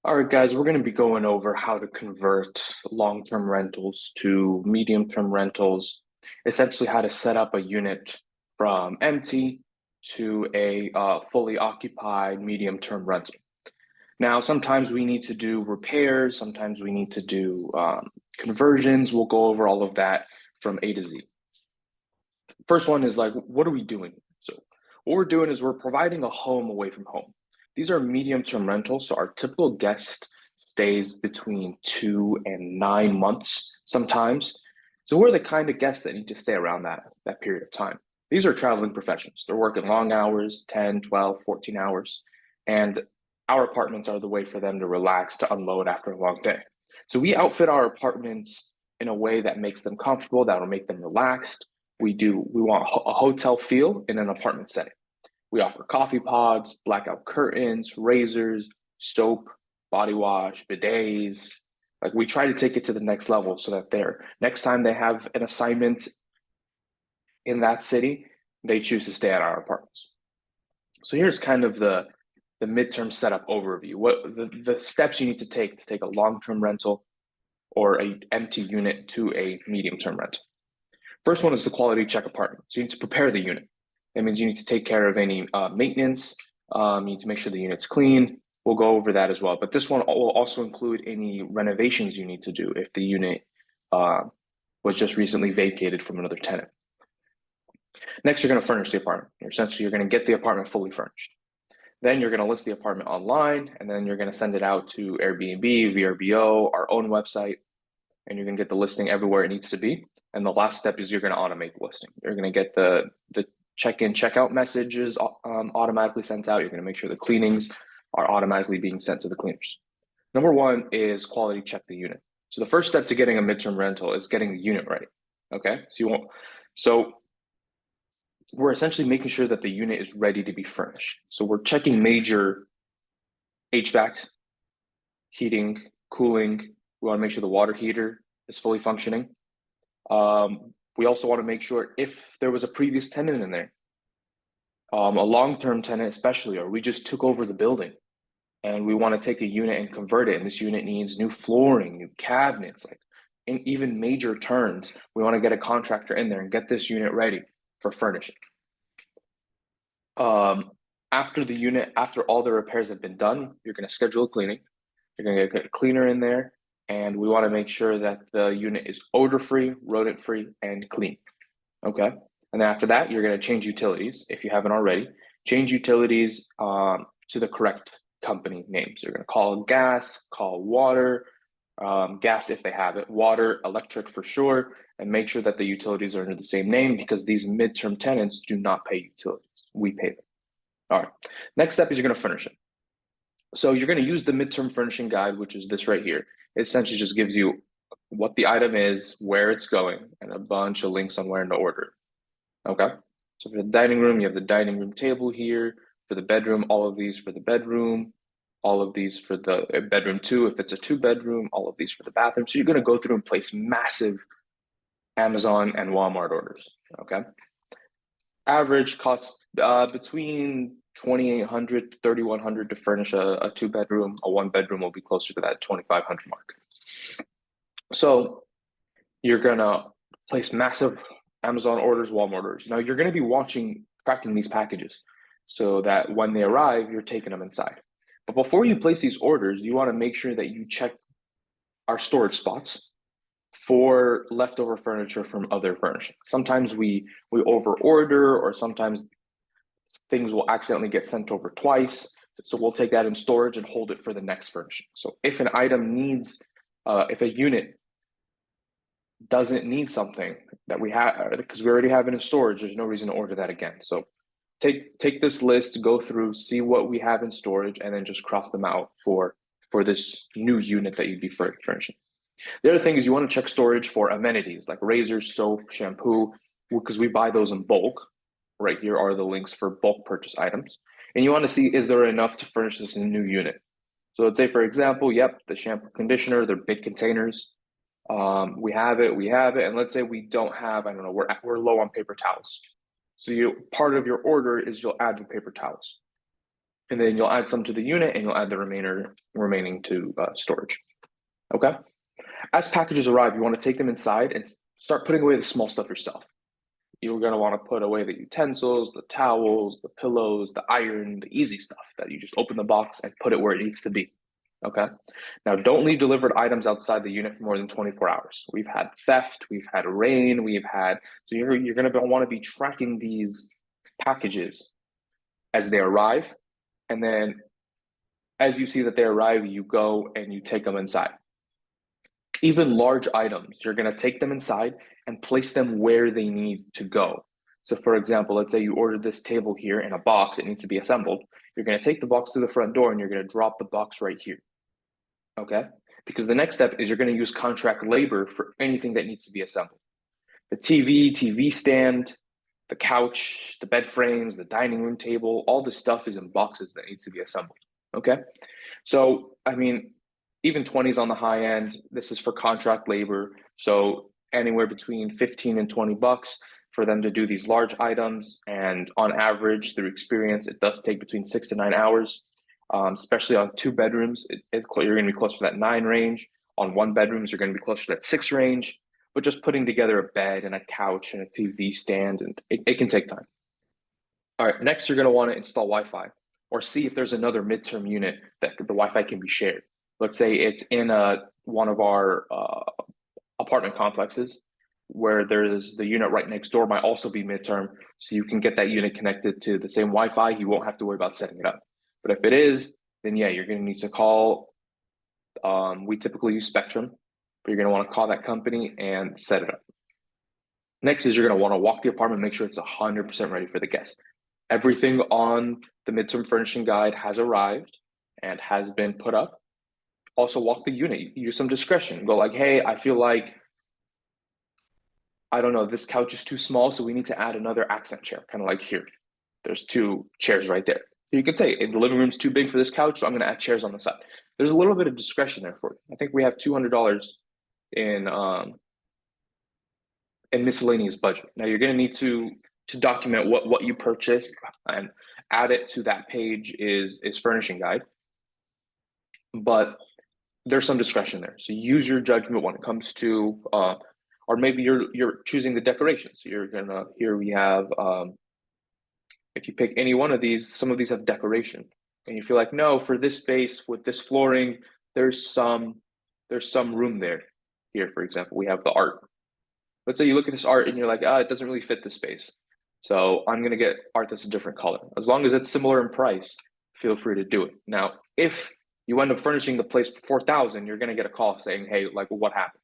All right, guys, we're going to be going over how to convert long-term rentals to medium-term rentals, essentially how to set up a unit from empty to a fully occupied medium-term rental. Now, sometimes we need to do repairs, sometimes we need to do conversions. We'll go over all of that from A to Z. First one is like, what are we doing? So, what we're doing is we're providing a home away from home. These are medium-term rentals, so our typical guest stays between 2 and 9 months sometimes. So we're the kind of guests that need to stay around that period of time. These are traveling professionals. They're working long hours, 10, 12, 14 hours, and our apartments are the way for them to relax, to unload after a long day. So we outfit our apartments in a way that makes them comfortable, that will make them relaxed. We want a hotel feel in an apartment setting. We offer coffee pods, blackout curtains, razors, soap, body wash, bidets. Like we try to take it to the next level so that they're next time they have an assignment in that city, they choose to stay at our apartments. So here's kind of the midterm setup overview. What the steps you need to take a long-term rental or a empty unit to a medium-term rental. First one is the quality check apartment. So you need to prepare the unit. That means you need to take care of any maintenance. You need to make sure the unit's clean. We'll go over that as well. But this one will also include any renovations you need to do if the unit uh, was just recently vacated from another tenant. Next, you're going to furnish the apartment. Essentially, you're going to get the apartment fully furnished. Then you're going to list the apartment online, and then you're going to send it out to Airbnb, VRBO, our own website, and you're going to get the listing everywhere it needs to be. And the last step is you're going to automate the listing. You're going to get the check-in, check-out messages automatically sent out. You're going to make sure the cleanings are automatically being sent to the cleaners. Number one is quality check the unit. So the first step to getting a midterm rental is getting the unit ready. Okay, so we're essentially making sure that the unit is ready to be furnished. So we're checking major HVAC, heating, cooling. We want to make sure the water heater is fully functioning. We also want to make sure if there was a previous tenant in there, a long-term tenant especially, or we just took over the building and we want to take a unit and convert it, and this unit needs new flooring, new cabinets, like in even major turns, we want to get a contractor in there and get this unit ready for furnishing. After all the repairs have been done, you're going to schedule a cleaning. You're going to get a cleaner in there, and we want to make sure that the unit is odor-free, rodent-free, and clean. Okay. And then after that, you're going to change utilities if you haven't already. Change utilities to the correct company names. You're going to call gas, call water, gas if they have it, water, electric for sure, and make sure that the utilities are under the same name because these midterm tenants do not pay utilities. We pay them. All right. Next step is you're going to furnish it. So you're going to use the midterm furnishing guide, which is this right here. It essentially just gives you what the item is, where it's going, and a bunch of links on where to order. Okay. So for the dining room, you have the dining room table here. For the bedroom, all of these for the bedroom, all of these for the bedroom two, if it's a two-bedroom, all of these for the bathroom. So you're going to go through and place massive Amazon and Walmart orders. Okay. Average cost between 2,800 to 3,100 to furnish a two-bedroom. A one-bedroom will be closer to that 2,500 mark. So you're gonna place massive Amazon orders, Walmart orders. Now you're gonna be tracking these packages so that when they arrive, you're taking them inside. But before you place these orders, you want to make sure that you check our storage spots for leftover furniture from other furnishings. Sometimes we over order, or sometimes things will accidentally get sent over twice. So we'll take that in storage and hold it for the next furnishing. So if an item needs, if a unit doesn't need something that we have because we already have it in storage, there's no reason to order that again. So take this list, go through, see what we have in storage, and then just cross them out for this new unit that you'd be furnishing. The other thing is you want to check storage for amenities like razors, soap, shampoo, because we buy those in bulk. Right here are the links for bulk purchase items. And you want to see, is there enough to furnish this in a new unit? So let's say, for example, yep, the shampoo conditioner, they're big containers. We have it. And let's say we don't have, I don't know, we're low on paper towels. So part of your order is you'll add the paper towels. and then you'll add some to the unit and you'll add the remaining to storage. Okay. As packages arrive, you want to take them inside and start putting away the small stuff yourself. You're going to want to put away the utensils, the towels, the pillows, the iron, the easy stuff that you just open the box and put it where it needs to be. Okay. Now, don't leave delivered items outside the unit for more than 24 hours. We've had theft, we've had rain, so you're going to want to be tracking these packages as they arrive. And then as you see that they arrive, you go and you take them inside. Even large items, you're going to take them inside and place them where they need to go. So for example, let's say you ordered this table here in a box, it needs to be assembled. You're going to take the box to the front door and you're going to drop the box right here. Okay? Because the next step is you're going to use contract labor for anything that needs to be assembled. The TV stand, the couch, the bed frames, the dining room table, all this stuff is in boxes that needs to be assembled. Okay? So, I mean, even 20s on the high end. This is for contract labor. So anywhere between 15 and 20 bucks for them to do these large items. And on average, through experience, it does take between 6 to 9 hours, especially on 2 bedrooms. You're going to be closer to that 9 range. On 1 bedrooms, you're going to be closer to that 6 range. But just putting together a bed and a couch and a TV stand, and it can take time. All right, next you're going to want to install Wi-Fi or see if there's another midterm unit that the Wi-Fi can be shared. Let's say it's in one of our apartment complexes where there's the unit right next door might also be midterm, so you can get that unit connected to the same Wi-Fi. You won't have to worry about setting it up. But if it is, then yeah, you're going to need to call. We typically use Spectrum, but you're going to want to call that company and set it up. Next is you're going to want to walk the apartment, make sure it's 100% ready for the guest. Everything on the midterm furnishing guide has arrived and has been put up. Also walk the unit, use some discretion. Go like, hey, I feel like, I don't know, this couch is too small, so we need to add another accent chair, kind of like here. There's 2 chairs right there. So you could say, the living room's too big for this couch, so I'm gonna add chairs on the side. There's a little bit of discretion there for you. I think we have $200 in miscellaneous budget. Now you're gonna need to document what you purchased and add it to that page is furnishing guide. But there's some discretion there. So use your judgment when it comes to, or maybe you're choosing the decorations. So you're gonna, here we have, if you pick any one of these, some of these have decoration. And you feel like, no, for this space with this flooring, there's some room there. Here, for example, we have the art. Let's say you look at this art and you're like, it doesn't really fit the space. So I'm gonna get art that's a different color. As long as it's similar in price, feel free to do it. Now, if you end up furnishing the place for 4,000, you're gonna get a call saying, hey, like what happened?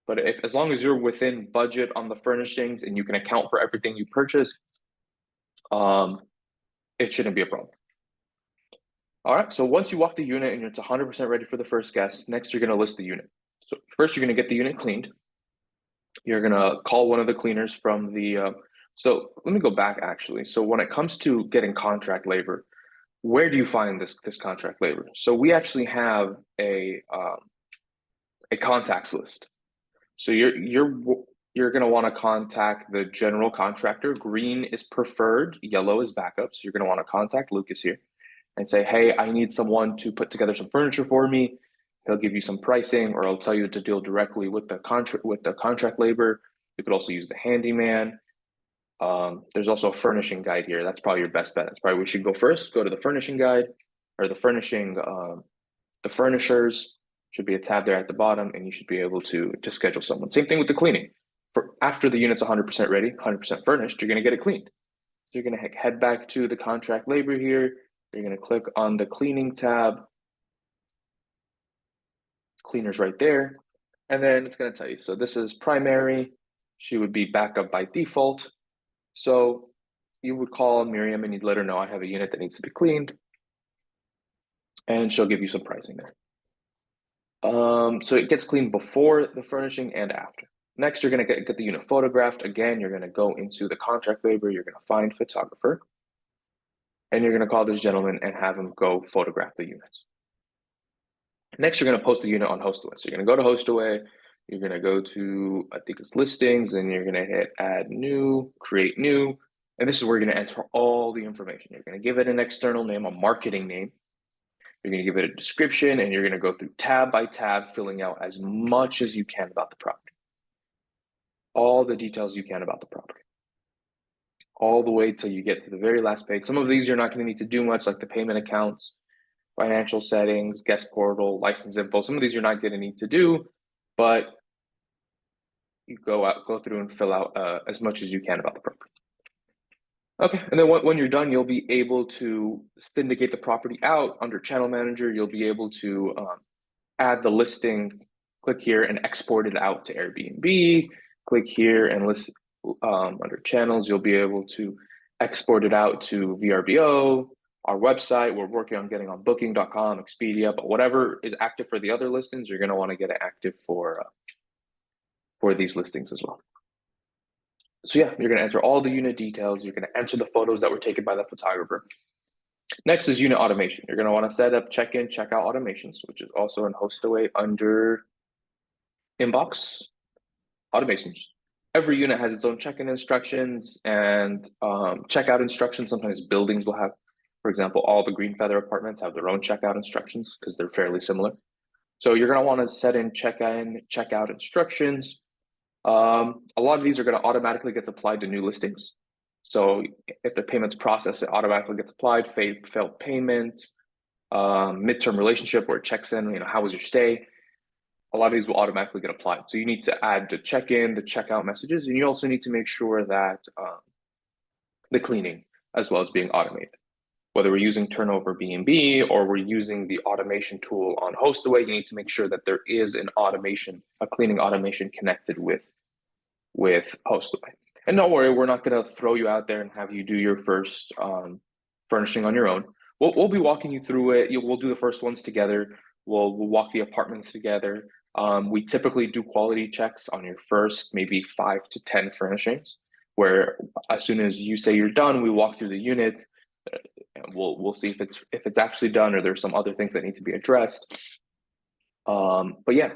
But as long as you're within budget on the furnishings and you can account for everything you purchase, it shouldn't be a problem. All right, so once you walk the unit and it's 100% ready for the first guest, next you're gonna list the unit. So first you're gonna get the unit cleaned. You're gonna call one of the cleaners from the, so let me go back actually. So when it comes to getting contract labor, where do you find this contract labor? So we actually have a contacts list. So you're going to want to contact the general contractor. Green is preferred, yellow is backup. So you're going to want to contact Lucas here and say, hey, I need someone to put together some furniture for me. He'll give you some pricing, or he'll tell you to deal directly with the contract labor. You could also use the handyman. There's also a furnishing guide here. That's probably your best bet. That's probably we should go first. Go to the furnishing guide, or the furnishing, the furnishers should be a tab there at the bottom, and you should be able to schedule someone. Same thing with the cleaning. For after the unit's 100% ready, 100% furnished, you're going to get it cleaned. So you're going to head back to the contract labor here. You're going to click on the cleaning tab. Cleaner's right there. And then it's going to tell you, so this is primary. She would be backup by default. So you would call Miriam and you'd let her know I have a unit that needs to be cleaned. And she'll give you some pricing there. So it gets cleaned before the furnishing and after. Next, you're going to get the unit photographed. Again, you're going to go into the contract labor. You're going to find photographer. And you're going to call this gentleman and have him go photograph the unit. Next, you're going to post the unit on HostAway. So you're going to go to HostAway. You're going to go to, I think it's listings, and you're going to hit add new, create new, And this is where you're going to enter all the information. You're going to give it an external name, a marketing name. You're going to give it a description, and you're going to go through tab by tab, filling out as much as you can about the property. All the details you can about the property. All the way till you get to the very last page. Some of these you're not going to need to do much, like the payment accounts, financial settings, guest portal, license info. Some of these you're not going to need to do, but you go through and fill out as much as you can about the property. Okay, and then when you're done, you'll be able to syndicate the property out under Channel Manager. You'll be able to add the listing, click here and export it out to Airbnb. Click here and list under channels. You'll be able to export it out to VRBO, our website. We're working on getting on Booking.com, Expedia, but whatever is active for the other listings, you're going to want to get it active for these listings as well. So yeah, you're going to enter all the unit details. You're going to enter the photos that were taken by the photographer. Next is unit automation. You're going to want to set up check-in, check-out automations, which is also in HostAway under Inbox automations. Every unit has its own check-in instructions and checkout instructions. Sometimes buildings will have, for example, all the Green Feather apartments have their own checkout instructions because they're fairly similar. So you're going to want to set in check-in, checkout instructions. A lot of these are going to automatically get applied to new listings. So if the payment's processed, it automatically gets applied. Failed payment, midterm relationship where it checks in, how was your stay? A lot of these will automatically get applied. So you need to add the check-in, the checkout messages, and you also need to make sure that the cleaning as well is being automated. Whether we're using Turnover B&B or we're using the automation tool on HostAway, you need to make sure that there is an automation, a cleaning automation connected with HostAway. And don't worry, we're not going to throw you out there and have you do your first furnishing on your own. We'll be walking you through it. We'll do the first ones together. We'll walk the apartments together. We typically do quality checks on your first maybe 5 to 10 furnishings, where as soon as you say you're done, we walk through the unit. And we'll see if it's actually done or there's some other things that need to be addressed. But yeah,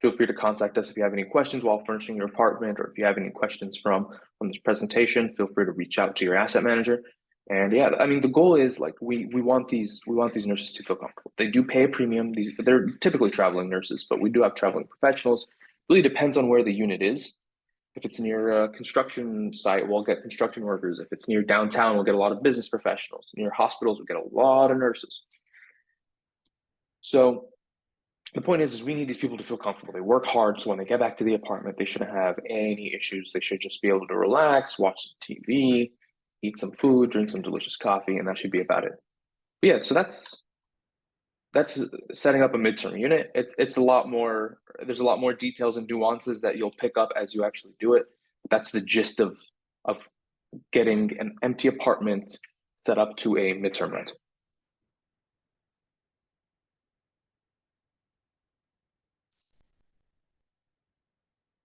feel free to contact us if you have any questions while furnishing your apartment, or if you have any questions from this presentation, feel free to reach out to your asset manager. And yeah, I mean, the goal is like we want these nurses to feel comfortable. They do pay a premium. They're typically traveling nurses, but we do have traveling professionals. Really depends on where the unit is. If it's near a construction site, we'll get construction workers. If it's near downtown, we'll get a lot of business professionals. Near hospitals, we'll get a lot of nurses. So the point is we need these people to feel comfortable. They work hard, so when they get back to the apartment, they shouldn't have any issues. They should just be able to relax, watch the TV, eat some food, drink some delicious coffee, and that should be about it. But yeah, so that's setting up a midterm unit. It's a lot more. There's a lot more details and nuances that you'll pick up as you actually do it. But that's the gist of getting an empty apartment set up to a midterm rental.